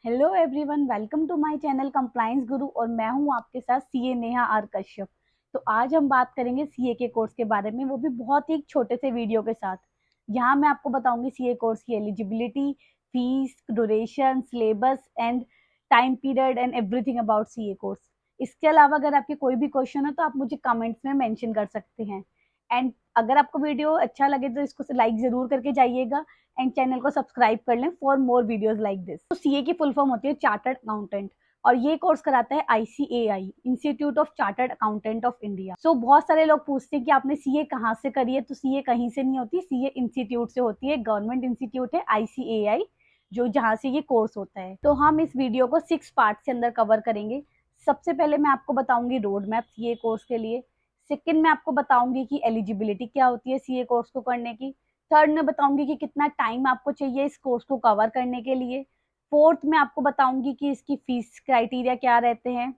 Hello everyone, welcome to my channel compliance Guru और मैं हूं आपके साथ सीए नेहा आर कश्यप। तो आज हम बात करेंगे सीए के कोर्स के बारे में, वो भी बहुत ही एक छोटे से वीडियो के साथ। यहाँ मैं आपको बताऊंगी सीए कोर्स की eligibility, fees, duration, syllabus and time period and everything about CA course. इसके अलावा अगर आपके कोई भी क्वेश्चन हो तो आप मुझे कमेंट्स में मेंशन कर सकते हैं। एंड अगर आपको वीडियो अच्छा लगे तो इसको लाइक जरूर करके जाइएगा एंड चैनल को सब्सक्राइब कर लें for more videos like this. तो सीए की फुल फॉर्म होती है चार्टर्ड अकाउंटेंट और ये कोर्स कराता है ICAI, institute of chartered accountant of India. So बहुत सारे लोग पूछते हैं कि आपने सीए कहाँ से करी है, तो सीए कहीं से नहीं होती, सीए इंस्टीट्यूट से होती है। गवर्नमेंट इंस्टीट्यूट है आईसीएआई, जो जहाँ से ये कोर्स होता है। तो हम इस वीडियो को 6 पार्ट के अंदर कवर करेंगे। सबसे पहले मैं आपको बताऊंगी रोड मैप सीए कोर्स के लिए। सेकंड में आपको बताऊंगी कि एलिजिबिलिटी क्या होती है सीए कोर्स को करने की। थर्ड में बताऊंगी कि कितना टाइम आपको चाहिए इस कोर्स को कवर करने के लिए। फोर्थ में आपको बताऊंगी कि इसकी फीस क्राइटेरिया क्या रहते हैं।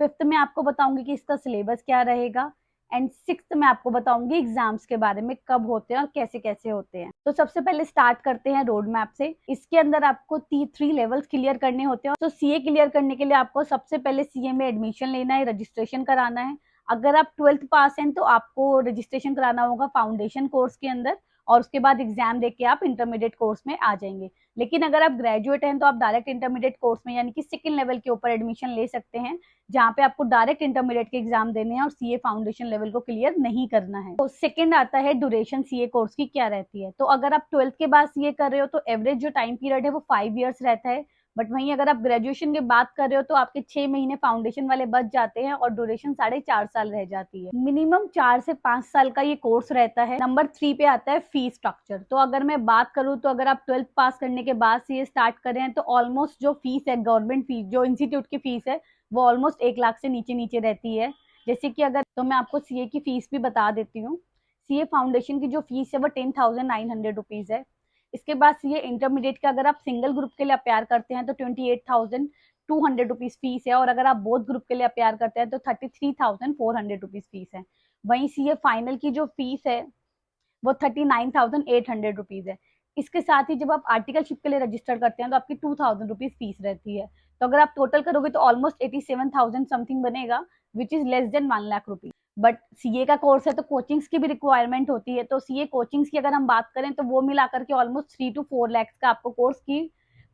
फिफ्थ में आपको बताऊंगी कि इसका सिलेबस क्या रहेगा। एंड सिक्स्थ में आपको बताऊंगी एग्जाम्स के बारे में, कब होते हैं और कैसे कैसे होते हैं। तो सबसे पहले स्टार्ट करते हैं रोड मैप से। इसके अंदर आपको 3 लेवल्स क्लियर करने होते हैं। तो सीए क्लियर करने के लिए आपको सबसे पहले सीए में एडमिशन लेना है, रजिस्ट्रेशन कराना है। अगर आप 12th पास हैं तो आपको रजिस्ट्रेशन कराना होगा फाउंडेशन कोर्स के अंदर और उसके बाद एग्जाम देके आप इंटरमीडिएट कोर्स में आ जाएंगे। लेकिन अगर आप ग्रेजुएट हैं तो आप डायरेक्ट इंटरमीडिएट कोर्स में यानी कि सेकंड लेवल के ऊपर एडमिशन ले सकते हैं, जहाँ पे आपको डायरेक्ट इंटरमीडिएट के एग्जाम देने हैं और सीए फाउंडेशन लेवल को क्लियर नहीं करना है। तो सेकंड आता है ड्यूरेशन सीए कोर्स की क्या रहती है। तो अगर आप 12th के बाद सीए कर रहे हो तो एवरेज जो टाइम पीरियड है वो 5 ईयर्स रहता है। बट वहीं अगर आप ग्रेजुएशन की बात कर रहे हो तो आपके 6 महीने फाउंडेशन वाले बच जाते हैं और ड्यूरेशन 4.5 साल रह जाती है। मिनिमम 4 से 5 साल का ये कोर्स रहता है। नंबर 3 पे आता है फीस स्ट्रक्चर। तो अगर मैं बात करूँ तो अगर आप 12th पास करने के बाद से ये स्टार्ट करें तो ऑलमोस्ट जो फीस है, गवर्नमेंट फीस जो इंस्टीट्यूट की फीस है, वो ऑलमोस्ट 1 लाख से नीचे नीचे रहती है। जैसे कि अगर तो मैं आपको सीए की फीस भी बता देती हूँ। सीए फाउंडेशन की जो फीस है वो 10,900 रुपीज है। इसके बाद सीए इंटरमीडिएट का अगर आप सिंगल ग्रुप के लिए अपेयर करते हैं तो 28,200 रुपीज फीस है और अगर आप बोथ ग्रुप के लिए अपेयर करते हैं तो 33,400 रुपीज फीस है। वहीं सीए फाइनल की जो फीस है वो 39,800 रुपीज है। इसके साथ ही जब आप आर्टिकलशिप के लिए रजिस्टर करते हैं तो आपकी 2,000 रुपीज फीस रहती है। तो अगर आप टोटल करोगे तो ऑलमोस्ट 87,000 समथिंग बनेगा, which is less than 1 lakh rupees. But CA का कोर्स है तो कोचिंग्स की भी रिक्वायरमेंट होती है। तो सीए कोचिंग्स की अगर हम बात करें तो वो मिलाकर के ऑलमोस्ट 3 to 4 lakhs का आपको कोर्स की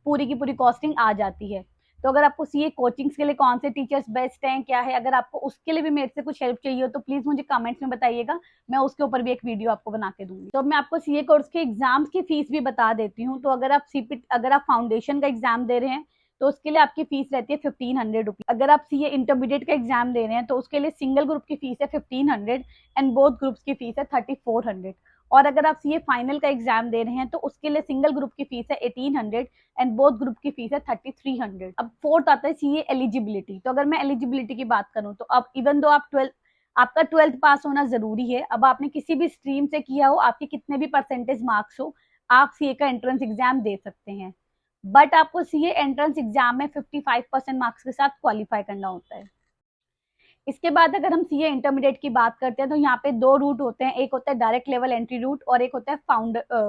पूरी कॉस्टिंग आ जाती है। तो अगर आपको सीए कोचिंग्स के लिए कौन से टीचर्स बेस्ट हैं, क्या है, अगर आपको उसके लिए भी मेरे से कुछ हेल्प चाहिए हो तो प्लीज मुझे कमेंट्स में बताइएगा, मैं उसके ऊपर भी एक वीडियो आपको बना के दूंगी। तो मैं आपको सीए कोर्स के एग्जाम्स की फीस भी बता देती हूँ। तो अगर आप फाउंडेशन का एग्जाम दे रहे हैं तो उसके लिए आपकी फीस रहती है 1,500 रुपीज। अगर आप सीए इंटरमीडिएट का एग्जाम दे रहे हैं तो उसके लिए सिंगल ग्रुप की फीस है 1,500 एंड बोथ ग्रुप्स की फीस है 3,400। और अगर आप सीए फाइनल का एग्जाम दे रहे हैं तो उसके लिए सिंगल ग्रुप की फीस है 1,800 एंड बोथ ग्रुप की फीस है 3,300। अब फोर्थ आता है सीए एलिजिबिलिटी। तो अगर मैं एलिजिबिलिटी की बात करूं तो अब इवन दो आपका 12th पास होना जरूरी है, अब आपने किसी भी स्ट्रीम से किया हो, आपके कितने भी परसेंटेज मार्क्स हो, आप सीए का एंट्रेंस एग्जाम दे सकते हैं। बट आपको सीए एंट्रेंस एग्जाम में 55% मार्क्स के साथ क्वालिफाई करना होता है। इसके बाद अगर हम सीए इंटरमीडिएट की बात करते हैं तो यहाँ पे 2 रूट होते हैं, एक होता है डायरेक्ट लेवल एंट्री रूट और एक होता है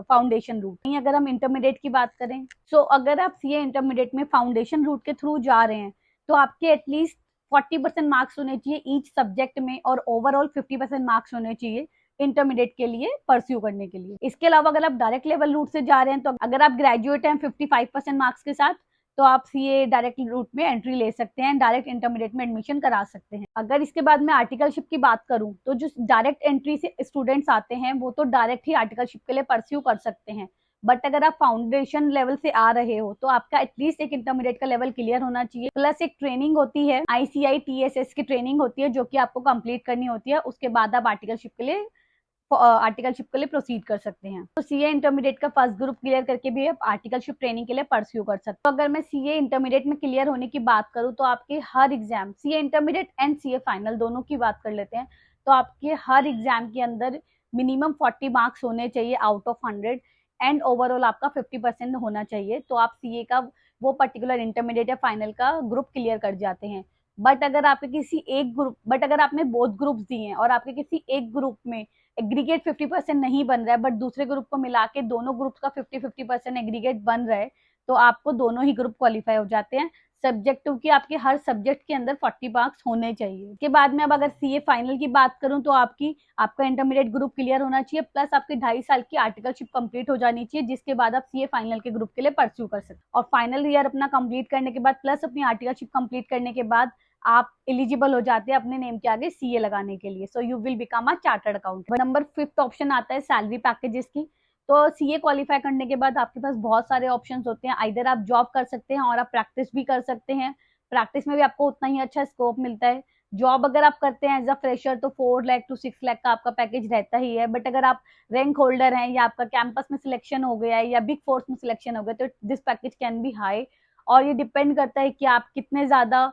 फाउंडेशन रूट। अगर हम इंटरमीडिएट की बात करें सो अगर आप सीए इंटरमीडिएट में फाउंडेशन रूट के थ्रू जा रहे हैं तो आपके एटलीस्ट 40% मार्क्स होने चाहिए ईच सब्जेक्ट में और ओवरऑल 50% मार्क्स होने चाहिए इंटरमीडिएट के लिए परस्यू करने के लिए। इसके अलावा अगर आप डायरेक्ट लेवल रूट से जा रहे हैं तो अगर आप ग्रेजुएट हैं 55% मार्क्स के साथ तो आप सीए डायरेक्ट रूट में एंट्री ले सकते हैं, डायरेक्ट इंटरमीडिएट में एडमिशन करा सकते हैं। अगर इसके बाद मैं आर्टिकलशिप की बात करूं तो जो डायरेक्ट एंट्री से स्टूडेंट्स आते हैं वो तो डायरेक्ट ही आर्टिकलशिप के लिए परस्यू कर सकते हैं। बट अगर आप फाउंडेशन लेवल से आ रहे हो तो आपका एटलीस्ट एक इंटरमीडिएट का लेवल क्लियर होना चाहिए, प्लस एक ट्रेनिंग होती है आईसीआई टीएसएस की ट्रेनिंग होती है जो कि आपको कंप्लीट करनी होती है। उसके बाद आप आर्टिकलशिप के लिए प्रोसीड कर सकते हैं। तो सीए इंटरमीडिएट का फर्स्ट ग्रुप क्लियर करके भी आप आर्टिकलशिप ट्रेनिंग के लिए परस्यू कर सकते हैं। तो अगर मैं सीए इंटरमीडिएट में क्लियर होने की बात करूं तो आपके हर exam, CA intermediate and CA final दोनों की बात कर लेते हैं, तो आपके हर एग्जाम के अंदर मिनिमम 40 मार्क्स होने चाहिए आउट ऑफ 100 एंड ओवरऑल आपका 50% होना चाहिए। तो आप सीए का वो पर्टिकुलर इंटरमीडिएट या फाइनल का ग्रुप क्लियर कर जाते हैं। बट अगर आपने बोथ ग्रुप्स दिए हैं और आपके किसी एक ग्रुप में एग्रीगेट 50% नहीं बन रहा है बट दूसरे ग्रुप को मिला के दोनों ग्रुप्स का 50-50% एग्रीगेट बन रहा है तो आपको दोनों ही ग्रुप क्वालिफाई हो जाते हैं। सब्जेक्ट टू की आपके हर सब्जेक्ट के अंदर 40 मार्क्स होने चाहिए। इसके बाद में अब अगर सीए फाइनल की बात करूं तो आपका इंटरमीडिएट ग्रुप क्लियर होना चाहिए, प्लस आपके 2.5 साल की आर्टिकलशिप कंप्लीट हो जानी चाहिए, जिसके बाद आप सीए फाइनल के ग्रुप के लिए परस्यू कर सकते हैं। और फाइनल ईयर अपना कंप्लीट करने के बाद प्लस अपनी आर्टिकलशिप कंप्लीट करने के बाद आप एलिजिबल हो जाते हैं अपने नेम के आगे सीए लगाने के लिए। So you will become a chartered accountant. Number 5th option आता है सैलरी पैकेजेस की। तो सीए क्वालिफाई करने के बाद आपके पास बहुत सारे ऑप्शंस होते हैं। आइदर आप जॉब कर सकते हैं और आप प्रैक्टिस भी कर सकते हैं। प्रैक्टिस में भी आपको उतना ही अच्छा स्कोप मिलता है। जॉब अगर आप करते हैं एज अ फ्रेशर तो 4 लाख टू 6 लाख का आपका पैकेज रहता ही है। बट अगर आप रैंक होल्डर हैं या आपका कैंपस में सिलेक्शन हो गया है या बिग फोर्स में सिलेक्शन हो गया तो this package can be high. और ये डिपेंड करता है कि आप कितने ज्यादा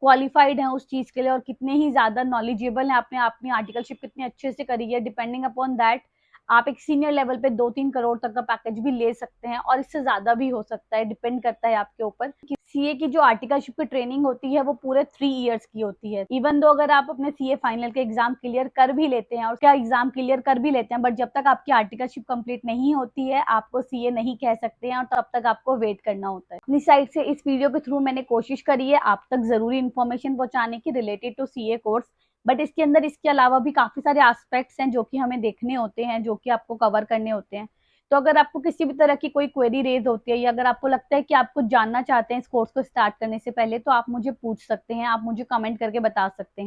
क्वालिफाइड हैं उस चीज के लिए और कितने ही ज्यादा नॉलेजेबल हैं, आपने अपनी आर्टिकलशिप कितने अच्छे से करी है। डिपेंडिंग अपॉन दैट आप एक सीनियर लेवल पे 2-3 करोड़ तक का पैकेज भी ले सकते हैं और इससे ज्यादा भी हो सकता है। डिपेंड करता है आपके ऊपर। सीए की जो आर्टिकलशिप की ट्रेनिंग होती है वो पूरे 3 इयर्स की होती है। इवन दो अगर आप अपने सीए फाइनल के एग्जाम क्लियर कर भी लेते हैं और क्या एग्जाम क्लियर कर भी लेते हैं, बट जब तक आपकी आर्टिकलशिप कंप्लीट नहीं होती है आपको सीए नहीं कह सकते हैं और तब तक आपको वेट करना होता है। अपनी साइड से इस वीडियो के थ्रू मैंने कोशिश करी है आप तक जरूरी इन्फॉर्मेशन पहुंचाने की related to CA course. But इसके अंदर इसके अलावा भी काफी सारे एस्पेक्ट्स हैं जो कि हमें देखने होते हैं, जो कि आपको कवर करने होते हैं। तो अगर आपको किसी भी तरह की कोई क्वेरी रेज होती है या अगर आपको लगता है कि आप कुछ जानना चाहते हैं इस कोर्स को स्टार्ट करने से पहले तो आप मुझे पूछ सकते हैं, आप मुझे कमेंट करके बता सकते हैं।